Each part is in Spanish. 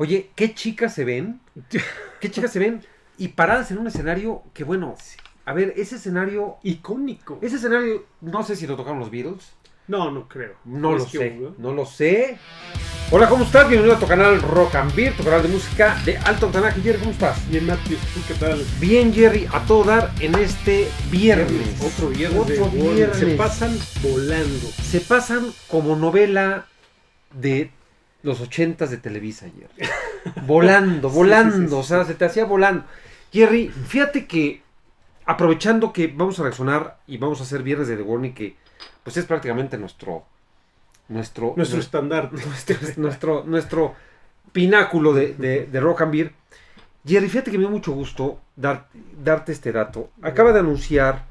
Oye, qué chicas se ven. Qué chicas se ven. Y paradas en un escenario que, bueno, a ver, ese escenario... Icónico. Ese escenario, no sé si lo tocaron los Beatles. No creo. No lo sé, no lo sé. Hola, ¿cómo estás? Bienvenido a tu canal Rock and Beer, tu canal de música de alto octanaje. Jerry, ¿cómo estás? Bien, Matthew, ¿tú qué tal? Bien, Jerry, a todo dar en este viernes. Otro viernes. Otro viernes. Se pasan volando. Se pasan como novela de los 80s de Televisa, Jerry. Volando, volando, o sea, se te hacía volando. Jerry, fíjate que, aprovechando que vamos a reaccionar y vamos a hacer viernes de The Warning, que pues es prácticamente nuestro estandarte. nuestro pináculo de Rock and Beer. Jerry, fíjate que me dio mucho gusto darte este dato. Se acaba de anunciar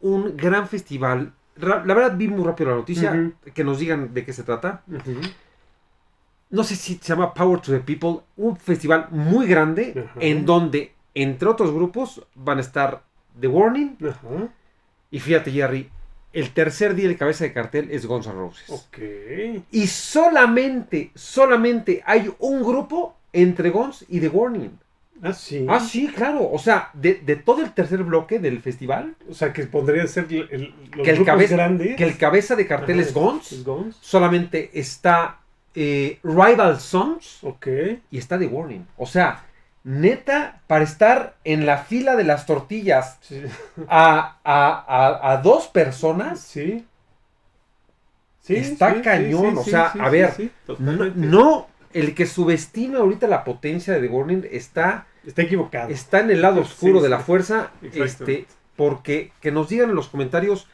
un gran festival. La verdad vi muy rápido la noticia, que nos digan de qué se trata. No sé si se llama Power to the People, un festival muy grande en donde, entre otros grupos, van a estar The Warning. Y fíjate, Jerry, el tercer día de cabeza de cartel es Guns N' Roses. Ok. Y solamente hay un grupo entre Guns y The Warning. Ah, sí. Ah, sí, claro. O sea, de todo el tercer bloque del festival. O sea, que podría ser los que el grupos grandes. Que el cabeza de cartel es Guns. ¿Es Guns? Solamente está Rival Sons. Ok. Y está The Warning. O sea, neta, para estar en la fila de las tortillas a dos personas. Sí. Está cañón. O sea, a ver, no, el que subestima ahorita la potencia de The Warning está equivocado. Está en el lado oscuro de la fuerza. Porque que nos digan en los comentarios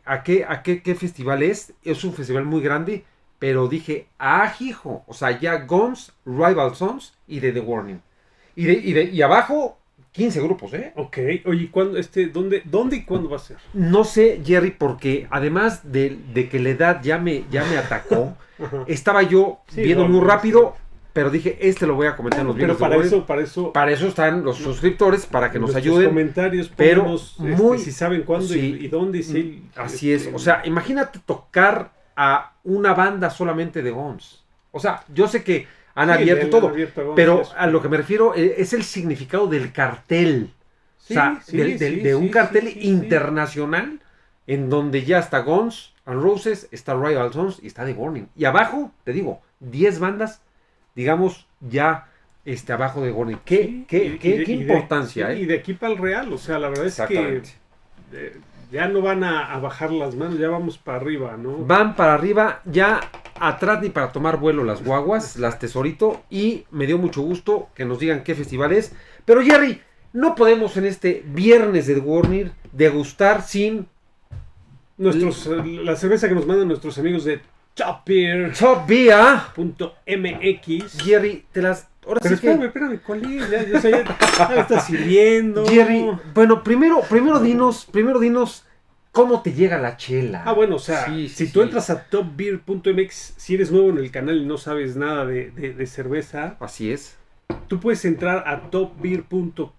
a qué festival es. Es un festival muy grande. Pero dije, hijo, o sea, ya Guns, Rival Sons y de The Warning. Y abajo, 15 grupos, ¿eh? Ok, oye, ¿cuándo, dónde y cuándo va a ser? No sé, Jerry, porque además de que la edad ya me atacó, estaba yo viendo muy rápido, pero dije, lo voy a comentar en los videos. Pero para eso están los suscriptores, para que nos ayuden. Los comentarios, pero si saben cuándo y dónde. Así es, o sea, imagínate tocar a una banda solamente de Guns. O sea, yo sé que han abierto todo, pero a lo que me refiero es el significado del cartel. De un cartel internacional en donde ya está Guns N' Roses, está Rival Sons y está The Warning. Y abajo, te digo, 10 bandas, digamos, ya abajo de The Warning. ¿Qué importancia? Y de aquí para el Real, o sea, la verdad es que ya no van a bajar las manos, ya vamos para arriba, ¿no? Van para arriba, ya atrás ni para tomar vuelo las guaguas, las Tesorito, y me dio mucho gusto que nos digan qué festival es. Pero Jerry, no podemos en este viernes de The Warning degustar sin... la cerveza que nos mandan nuestros amigos de Top Beer. Topbeer.mx. Jerry, te las... Ahora pero sí espérame, ¿cuál es? Ya está sirviendo. Jerry, bueno, primero dinos cómo te llega la chela. Bueno, o sea, si tú entras a topbeer.mx, si eres nuevo en el canal y no sabes nada de cerveza. Así es. Tú puedes entrar a topbeer.mx.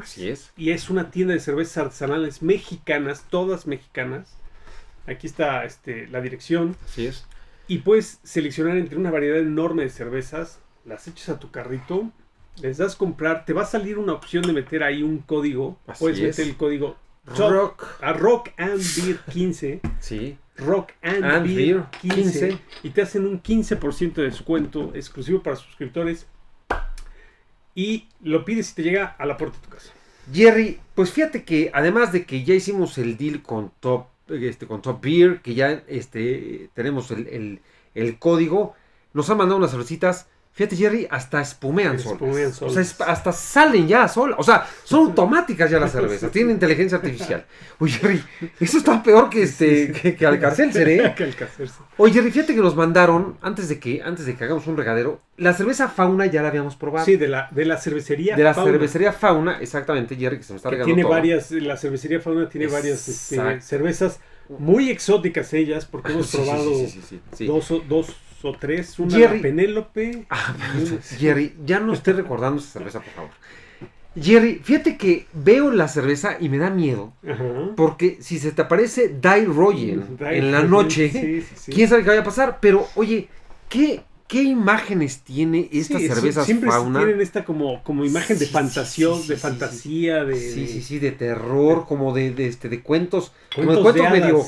Así es. Y es una tienda de cervezas artesanales mexicanas, todas mexicanas. Aquí está la dirección. Así es. Y puedes seleccionar entre una variedad enorme de cervezas. Las echas a tu carrito, les das comprar, te va a salir una opción de meter ahí un código. Puedes meter el código Rock and Beer 15. Sí. Rock and Beer 15. Y te hacen un 15% de descuento exclusivo para suscriptores. Y lo pides y te llega a la puerta de tu casa. Jerry, pues fíjate que además de que ya hicimos el deal con Top Beer, que ya tenemos el código, nos han mandado unas cervecitas. Fíjate, Jerry, hasta espumean solas. O sea, hasta salen ya solas. O sea, son automáticas ya las cervezas. Tienen inteligencia artificial. Oye, Jerry, eso está peor que que Alka-Seltzer, ¿eh? Oye, Jerry, fíjate que nos mandaron, antes de que hagamos un regadero, la cerveza Fauna ya la habíamos probado. Sí, de la cervecería Fauna. De la cervecería Fauna, exactamente, Jerry, que se me está regando tiene todo. La cervecería Fauna tiene varias cervezas muy exóticas ellas, porque hemos probado dos o tres, una Jerry, Penélope. Jerry, ya no estés recordando esa cerveza, por favor. Jerry, fíjate que veo la cerveza y me da miedo. Porque si se te aparece Die Royal en la noche, quién sabe qué vaya a pasar. Pero, oye, ¿Qué imágenes tiene estas cervezas siempre Fauna? Tienen esta como imagen de fantasía, Sí, de terror, como de cuentos. Como de cuentos cuentos de medio.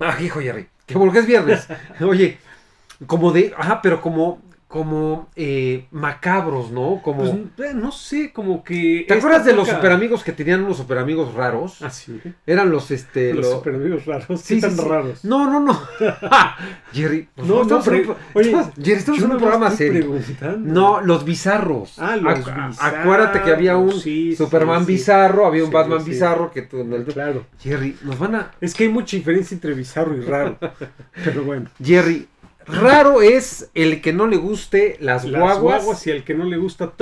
hadas. Hijo, Jerry. Que porque es viernes. Oye, como pero como macabros, ¿no? Como. Pues, no sé, como que. ¿Te acuerdas de los superamigos que tenían unos superamigos raros? Ah, sí. Eran los superamigos raros. Sí, tan raros. No. Jerry, Jerry, estamos en un programa serio. No, los bizarros. Los bizarros. Acuérdate que había un Superman bizarro, había un Batman bizarro que claro. Jerry, nos van a. Es que hay mucha diferencia entre bizarro y raro. Pero bueno. Jerry. Raro es el que no le guste las guaguas y el que no le gusta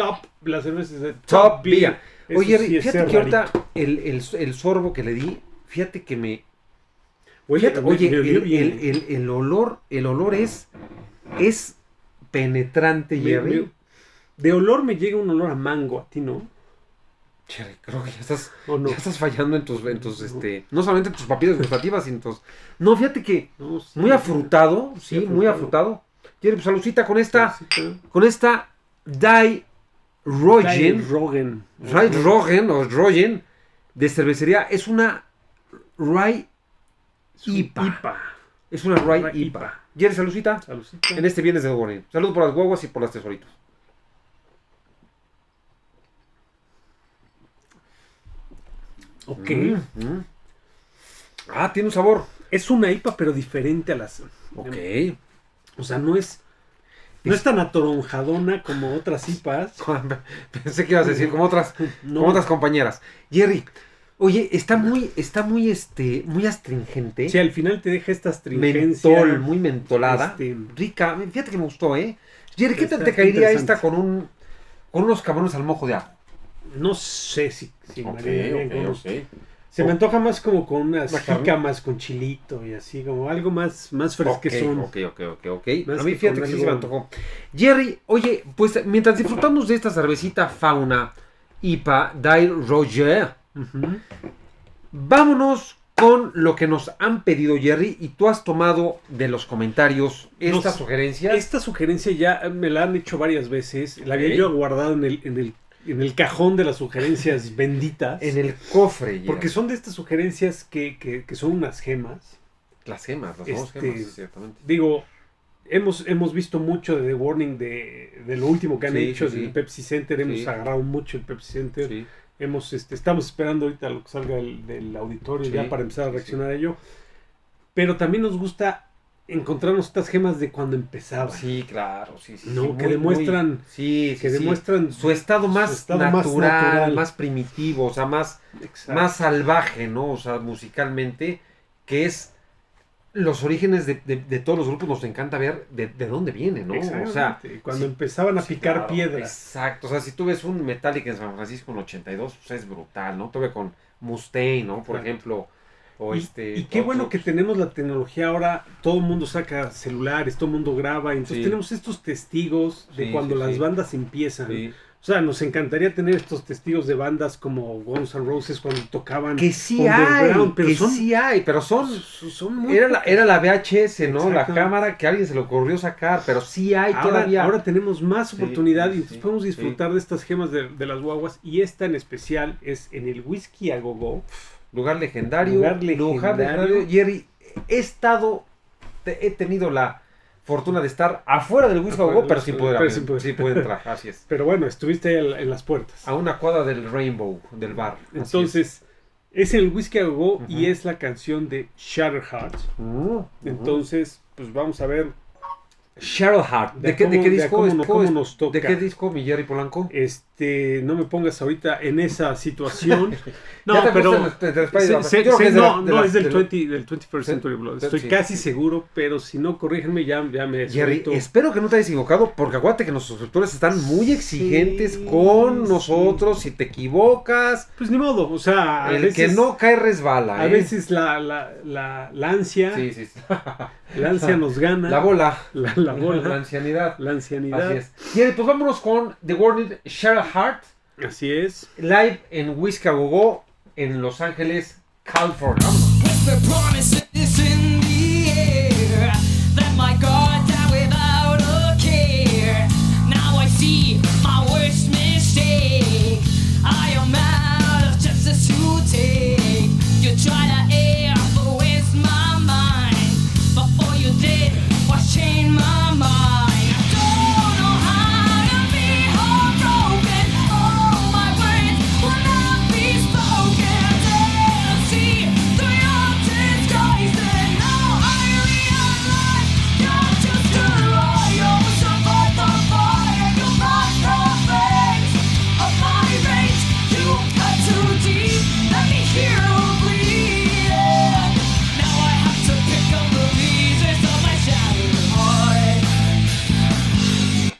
las cervezas de Top Beer. Oye, sí, fíjate que ahorita el sorbo que le di, fíjate que me... el olor es penetrante, Jerry. De olor me llega un olor a mango, a ti, ¿no? Jerry, creo que ya estás fallando en tus no solamente en tus papilas gustativas, sino en tus... No, fíjate que muy afrutado, muy afrutado. Jerry, pues saludcita con esta Die Rogen de cervecería. Es una Rye IPA. Es una Rye IPA. Jerry, saludcita. En este viernes de Warning. Saludos por las guaguas y por las tesoritos. Ok. Tiene un sabor. Es una IPA, pero diferente a las... Ok. O sea, no es tan atoronjadona como otras IPAs. Pensé que ibas a decir como otras compañeras. Jerry, oye, está muy astringente. Sí, al final te deja esta astringencia. Mentol, muy mentolada. Rica. Fíjate que me gustó, ¿eh? Jerry, ¿qué tal te caería esta con unos camarones al mojo de ajo? No sé si okay. Se me antoja más como con unas jícamas con chilito y así, como algo más fresquezón. Ok. A mí fíjate que sí se me antojó. Jerry, oye, pues mientras disfrutamos de esta cervecita Fauna IPA Die Roger, vámonos con lo que nos han pedido, Jerry, y tú has tomado de los comentarios esta sugerencia. Esta sugerencia ya me la han hecho varias veces, la había yo guardado en el cajón de las sugerencias benditas. En el cofre. Ya. Porque son de estas sugerencias que son unas gemas. Las gemas, gemas, ciertamente. Digo, hemos visto mucho de The Warning de lo último que han hecho del Pepsi Center. Hemos agarrado mucho el Pepsi Center. Sí. Estamos esperando ahorita lo que salga del auditorio ya para empezar a reaccionar a ello. Pero también nos gusta encontrarnos estas gemas de cuando empezaba. Sí, claro, sí. ¿No? Que demuestran demuestran su estado más natural, más primitivo, o sea, más salvaje, ¿no? O sea, musicalmente, que es los orígenes de todos los grupos. Nos encanta ver de dónde viene, ¿no? O sea, cuando empezaban a picar piedra. Exacto, o sea, si tú ves un Metallica en San Francisco en 82, pues es brutal, ¿no? Tuve con Mustaine, ¿no? Por ejemplo. Y qué bueno que tenemos la tecnología ahora, todo el mundo saca celulares, todo el mundo graba, entonces tenemos estos testigos de cuando las bandas empiezan. O sea, nos encantaría tener estos testigos de bandas como Guns N' Roses cuando tocaban. Que sí hay, pero son muy... Era la VHS, ¿no? La cámara que a alguien se le ocurrió sacar, pero sí hay todavía. Ahora tenemos más oportunidad y entonces podemos disfrutar de estas gemas de las guaguas, y esta en especial es en el Whisky a Go-Go. Lugar legendario. Jerry, he tenido la fortuna de estar afuera del Whisky a Go-Go, pero sí puede entrar, así es. Pero bueno, estuviste ahí en las puertas. A una cuadra del Rainbow, del bar. Entonces, es el Whisky a Go-Go y es la canción de Shatterheart. Entonces, pues vamos a ver. Shatterheart. ¿De qué disco? ¿De qué disco, mi Jerry Polanco? No me pongas ahorita en esa situación. No, pero no, es del 21st Century Blood. Estoy casi seguro, pero si no, corrígenme, ya me Jerry, espero que no te hayas equivocado, porque acuérdate que nuestros suscriptores están muy exigentes con nosotros. Si te equivocas, pues ni modo, o sea, el veces, que no cae resbala. A veces la ansia, la ansia nos gana. La bola. La bola. La ancianidad. Así es. Jerry, pues vámonos con The Warning Shatterheart. Así es. Live en Whisky a Go-Go en Los Ángeles, California.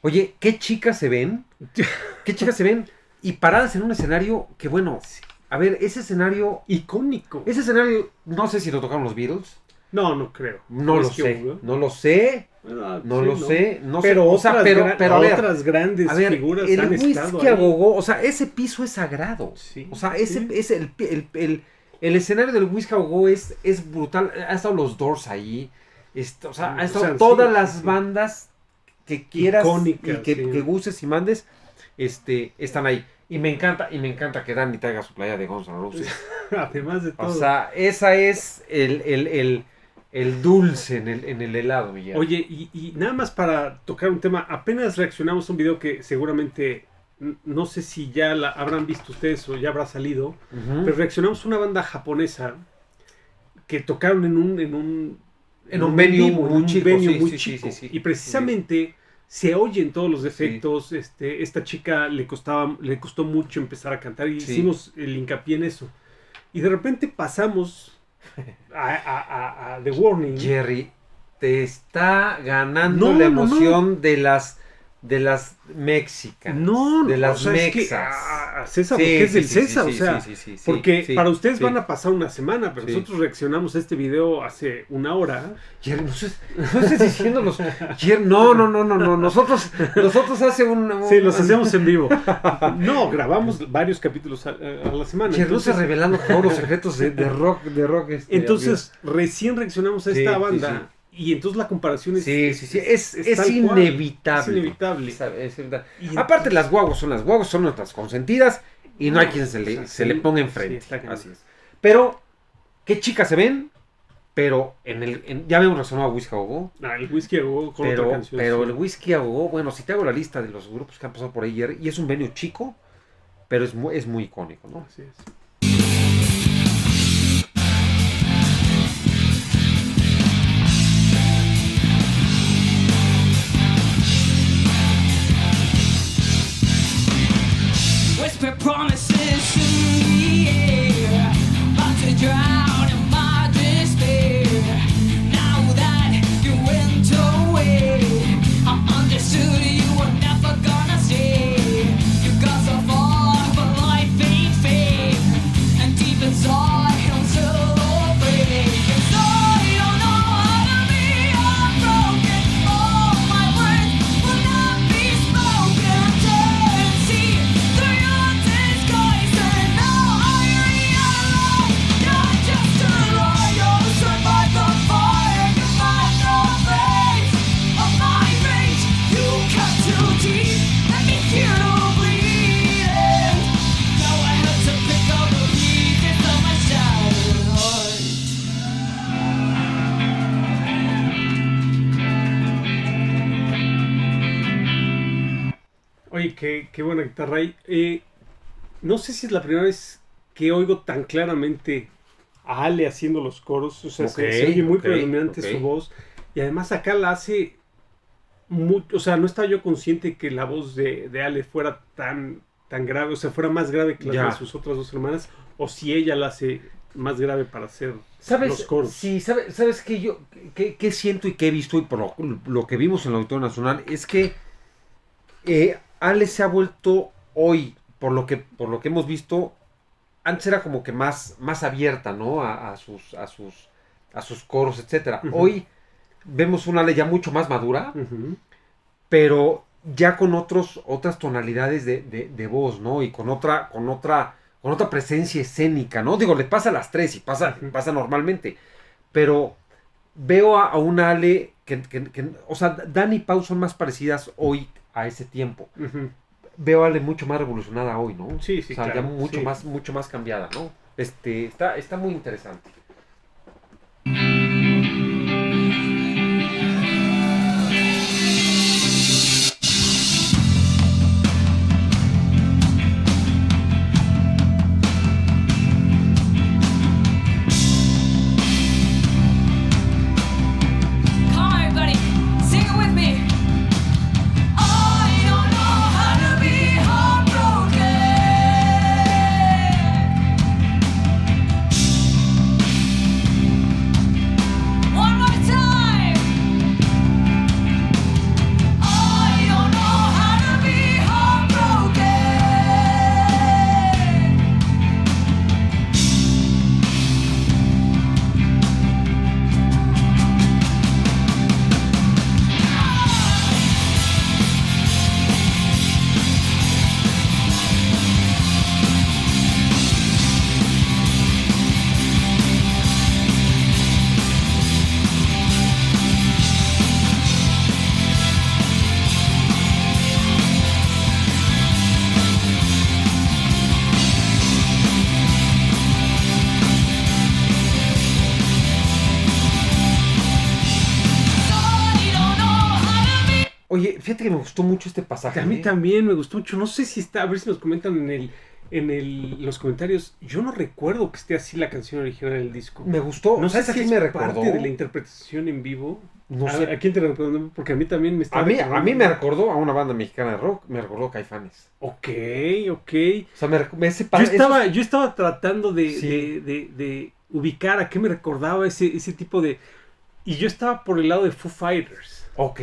Oye, qué chicas se ven. Qué chicas se ven. Y paradas en un escenario que, bueno, a ver, ese escenario... icónico. Ese escenario, no sé si lo tocaron los Beatles. No creo. No lo sé. No lo sé. Bueno, no sí, lo sé. No pero sé. O sea, pero a ver, otras grandes figuras el han estado Whisky ahí. a Go-Go, o sea, ese piso es sagrado. Sí, o sea, el escenario del Whisky a Go-Go es brutal. Ha estado los Doors ahí. O sea, han estado todas las bandas que quieras icónicas, y que gustes y mandes, están ahí. Y me encanta que Dani traiga su playa de Guns N' Roses. Además de todo. O sea, esa es el dulce en el helado, Miguel. Oye, y nada más para tocar un tema, apenas reaccionamos a un video que seguramente, no sé si ya la habrán visto ustedes o ya habrá salido, pero reaccionamos a una banda japonesa que tocaron en un venue muy chico. Sí. Y precisamente se oyen todos los defectos. Sí. Esta chica le costó mucho empezar a cantar y hicimos el hincapié en eso. Y de repente pasamos a The Warning. Jerry, te está ganando la emoción de las mexicanas. De las mexas. A César, porque es del César, o sea. Porque para ustedes van a pasar una semana, pero nosotros reaccionamos a este video hace una hora. Jerry, no estés diciéndolos. Jerry, no. Nosotros hace un. Sí, los hacemos en vivo. No, grabamos varios capítulos a la semana. Jerry, no se revelando todos los secretos de rock. Entonces, recién reaccionamos a esta banda. Y entonces la comparación es... Es inevitable. Es inevitable. Aparte, las guaguas son nuestras consentidas y no hay quien se le ponga enfrente. Así es. Pero, ¿qué chicas se ven? Pero ya habíamos reaccionado a Whisky a Go-Go. El Whisky a Go-Go con otra canción. Pero el Whisky a Go-Go, bueno, si te hago la lista de los grupos que han pasado por ahí, y es un venue chico, pero es muy icónico, ¿no? Así es. Whisper promises in the air, about to drown in my despair. Now that you went away, I understood you were never gonna stay. You got so far, but life ain't fair, and deep inside I'm still afraid. 'Cause I don't know how to be heartbroken. All my words will not be spoken. Turn, see through your disguise, and now I realize you're just a liar. Survive the fire, you got no face of my rage. You cut too deep, let me feel no bleeding. Now I have to pick up the pieces of my shattered heart. Oye, qué buena guitarra hay. No sé si es la primera vez que oigo tan claramente a Ale haciendo los coros. O sea, se oye muy predominante su voz. Y además acá la hace... o sea, no estaba yo consciente que la voz de Ale fuera tan grave. O sea, fuera más grave que la de sus otras dos hermanas. O si ella la hace más grave para hacer los coros. Sí, ¿sabes qué yo qué siento y qué he visto? Y por lo que vimos en el Auditorio Nacional es que Ale se ha vuelto hoy, por lo que hemos visto, antes era como que más abierta, ¿no? A sus coros, etcétera. Hoy vemos una Ale ya mucho más madura, pero ya con otras tonalidades de voz, ¿no? Y con otra presencia escénica, ¿no? Digo, le pasa a las tres y pasa normalmente, pero veo a una Ale que, o sea, Dani y Pau son más parecidas hoy a ese tiempo. Veo a Ale mucho más revolucionada hoy, ¿no? Sí, o sea, claro, ya mucho más cambiada, ¿no? Está muy interesante. Come on, everybody, sing it with me. I don't know how to be heartbroken. Oye, fíjate que me gustó mucho este pasaje. A mí también me gustó mucho. No sé si está, a ver si nos comentan los comentarios. Yo no recuerdo que esté así la canción original del disco. Me gustó. No sé ¿Sabes a si quién es me recordó? parte de la interpretación en vivo. No sé. ¿A quién te recordó? Porque a mí también me está A mí recordando. me recordó a una banda mexicana de rock. Me recordó Caifanes. Ok. O sea, Yo estaba tratando Sí. de ubicar a qué me recordaba ese tipo de... Y yo estaba por el lado de Foo Fighters. Ok.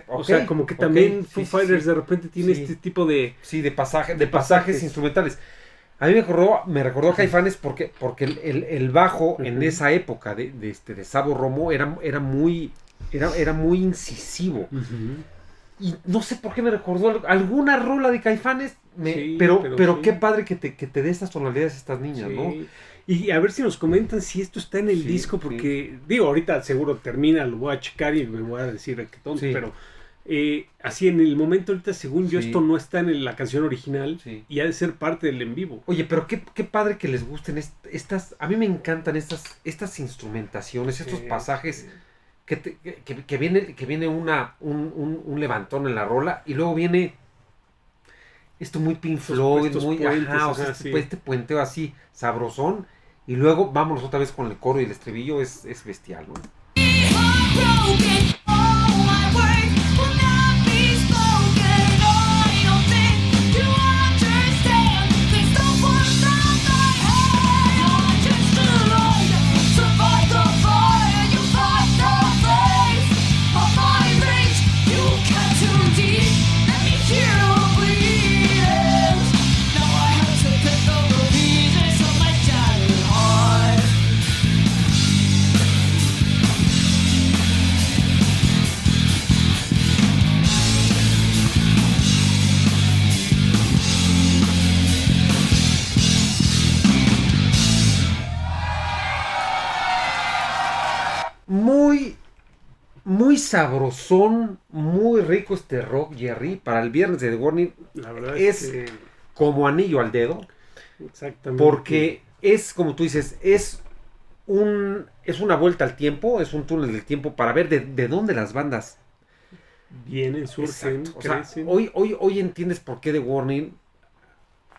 O sea, como que también Foo Fighters sí. de repente tiene Sí. este tipo de... Sí, de pasajes pasajes. instrumentales. A mí me recordó a Caifanes porque el bajo en esa época de Sabo Romo era muy incisivo. Y no sé por qué me recordó alguna rola de Caifanes, Sí, pero sí. qué padre que te dé estas tonalidades a estas niñas, Sí. ¿no? Y a ver si nos comentan si esto está en el Sí, disco, porque digo, ahorita seguro termina, lo voy a checar y me voy a decir qué tonto, Sí. pero así en el momento ahorita, según yo, Sí. esto no está en la canción original Sí. y ha de ser parte del en vivo. Oye, pero qué padre que les gusten estas, a mí me encantan estas instrumentaciones, estos Sí, pasajes sí. que viene un levantón en la rola y luego viene esto muy Pink Floyd, Estos muy puentes, o sea, ajá, este, sí. este puenteo así sabrosón y luego vámonos otra vez con el coro y el estribillo es bestial, ¿no? Broken, all my words will not be spoken. I don't think you understand. Please don't put down my head. You're just a liar. Survive the fire. You fight the flames of my rage. You cut too deep. Let me hear your bleeding. Now I have to pick up the pieces of my shattered heart. Muy sabrosón, muy rico este rock, Jerry, para el viernes de The Warning La verdad es que como anillo al dedo. exactamente. Porque es, como tú dices, es una vuelta al tiempo, es un túnel del tiempo para ver de dónde las bandas vienen, surgen, Exacto. O sea, crecen. hoy entiendes por qué The Warning.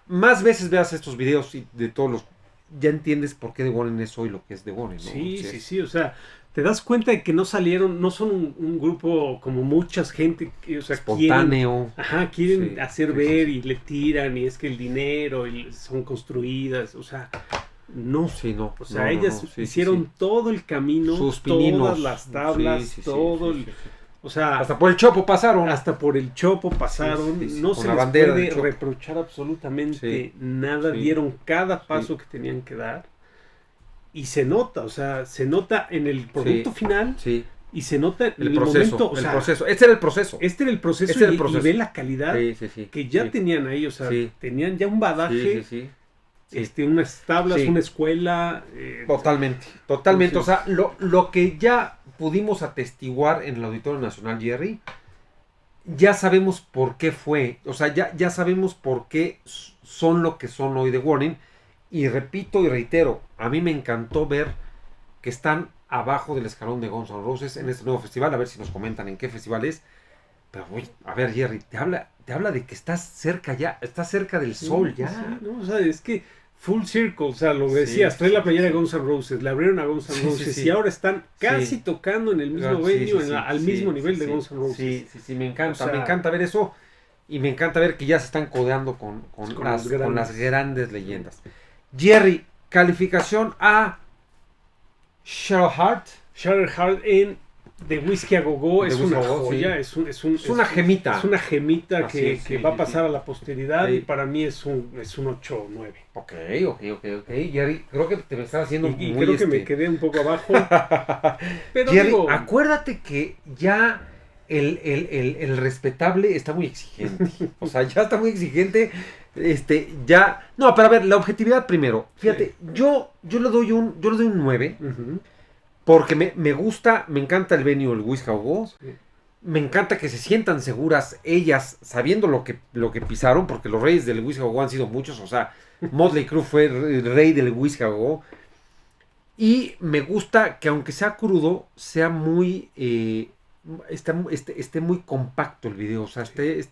Más veces veas estos videos y de todos los. Ya entiendes por qué The Warning es hoy lo que es The Warning, ¿no? Sí, O sea, sí. O sea, te das cuenta de que no salieron, no son un grupo como mucha gente que, o sea, espontáneo. quieren Sí, hacer sí, ver sí. y le tiran y es que el dinero y son construidas, o sea, no. Sí, no. O sea, no, ellas no, sí, hicieron sí. todo el camino, Sus pininos. todas las tablas, Sí, sí, sí, todo sí, el, sí, sí. o sea, Hasta por el chopo pasaron. hasta por el chopo pasaron, Sí, sí, sí, no con se la les bandera puede del chopo. reprochar absolutamente Sí, nada, sí, dieron cada paso sí. que tenían que dar y se nota, o sea, se nota en el producto final Sí. y se nota en El el proceso. momento, o el sea, proceso. Este era el proceso. este era el proceso, Este era el y proceso. ve la calidad Sí, sí, sí. que ya Sí. tenían ahí, o sea, Sí. tenían ya un badaje, Sí. unas tablas, Sí. una escuela, Totalmente. Entonces- O sea, lo que ya pudimos atestiguar en el Auditorio Nacional, Jerry, ya sabemos por qué fue. O sea, ya sabemos por qué son lo que son hoy The Warning. Y repito y reitero, a mí me encantó ver que están abajo del escalón de Guns N' Roses en este nuevo festival. A ver si nos comentan en qué festival es. Pero, uy, a ver, Jerry, te habla de que estás cerca ya, estás cerca del sol ya. Sí, no, o sea, es que full circle, o sea, lo Sí, decías, trae sí, la playera sí. de Guns N' Roses, le abrieron a Guns N' Sí, sí, Roses sí. y ahora están casi Sí. tocando en el mismo Sí, venue, sí, sí, al sí, mismo nivel de sí, Guns N' Roses. Sí, me encanta, O sea, me encanta ver eso. Y me encanta ver que ya se están codeando con los grandes. las grandes leyendas. Jerry, calificación a Shattered Heart. Shattered Heart en The Whiskey a Go Go The es Whiskey una a Go Go, joya, sí. es una gemita. Es una gemita Así que, es, que sí, va a sí, pasar sí. a la posteridad Sí. y para mí es un 8 o 9. Ok. Jerry, creo que te me estás haciendo Y muy creo que me quedé un poco abajo. Pero Jerry, digo, acuérdate que ya el respetable está muy exigente. O sea, ya está muy exigente. Ya. No, pero a ver, la objetividad primero. Fíjate, yo le doy un 9. ujú, Porque me gusta, me encanta el venue, el Whiskey a Go. sí. Me encanta que se sientan seguras ellas, sabiendo lo que pisaron, porque los reyes del Whiskey a Go han sido muchos. O sea, Motley Crue fue el rey del Whiskey a Go. Y me gusta que aunque sea crudo, sea muy esté muy compacto el video. O sea,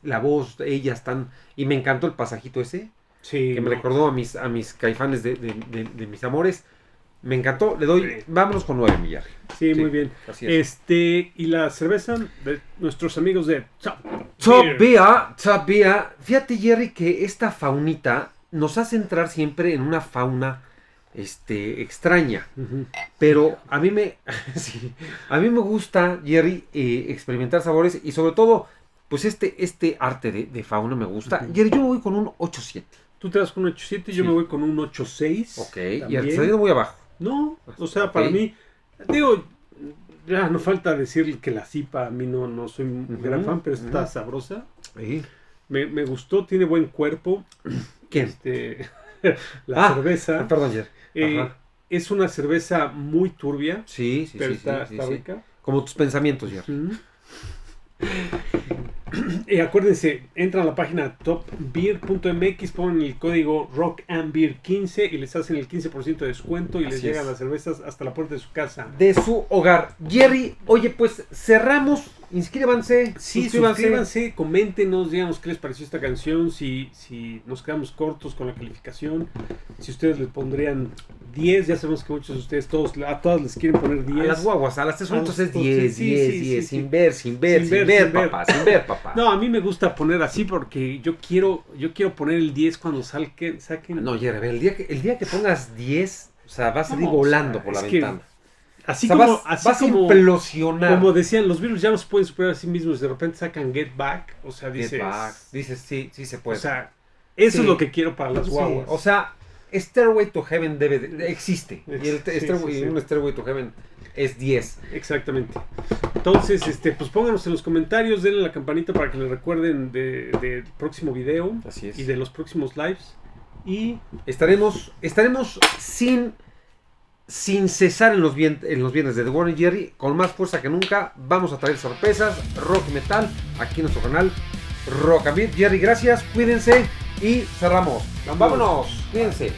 la voz, ellas están... Y me encantó el pasajito ese. Sí, Que me recordó a mis Caifanes de mis amores. Me encantó. Le doy... Sí. Vámonos con 9, mi Jerry. Sí, muy bien. Así es. Y la cerveza de nuestros amigos de Top Beer. Fíjate, Jerry, que esta faunita nos hace entrar siempre en una fauna extraña. Ujú. Pero a mí me gusta, Jerry, experimentar sabores y sobre todo, pues este arte de fauna me gusta. Ujú. Jerry, yo me voy con un 8.7. Tú te das con un 8.7, yo Sí. me voy con un 8.6. Ok, y también. el salido muy abajo. No, o sea, Ok. para mí, digo, ya no falta decir que la cipa a mí no soy un Ujú, gran fan, pero está ujú. sabrosa. Sí. Me gustó, tiene buen cuerpo. ¿Quién? La cerveza. Perdón, Jerry. Ajá. Es una cerveza muy turbia, Sí, pero sí, está sí. rica. Como tus pensamientos, Jerry. Ujú. Y acuérdense, entran a la página topbeer.mx, ponen el código ROCKANDBEER15 y les hacen el 15% de descuento y les Así llegan es. las cervezas hasta la puerta de su casa. De su hogar. Jerry, oye, pues cerramos. Inscríbanse. Sí, suscríbanse, coméntenos, díganos qué les pareció esta canción, si nos quedamos cortos con la calificación, si ustedes le pondrían 10, ya sabemos que muchos de ustedes, a todas les quieren poner 10. A las guaguas, a las 3 juntos es Sí, 10, sí, 10, sí, 10, sí, sin sí. ver, Papá. papá. No, a mí me gusta poner así porque yo quiero poner el 10 cuando saquen. No, Jerry, a ver, el día que pongas 10, o sea, vas a salir No, volando o sea, por la es que ventana. Así O sea, como, vas a implosionar. como decían, los Beatles ya no se pueden superar a sí mismos, de repente sacan Get Back, o sea, Get dices, back. Dices, sí se o puede. sea, eso Sí. es lo que quiero para las Sí, guaguas. o sea, Stairway to Heaven existe. Y el Sí, sí. un Stairway to Heaven es 10. Exactamente. Entonces, pues pónganos en los comentarios, denle la campanita para que les recuerden del próximo video Así es. y de los próximos lives. Y Estaremos sin cesar en los viernes de The Warren Jerry, con más fuerza que nunca. Vamos a traer sorpresas, rock y metal, aquí en nuestro canal Rock and Beat. Jerry, gracias, cuídense y cerramos. ¡Vámonos! Cuídense.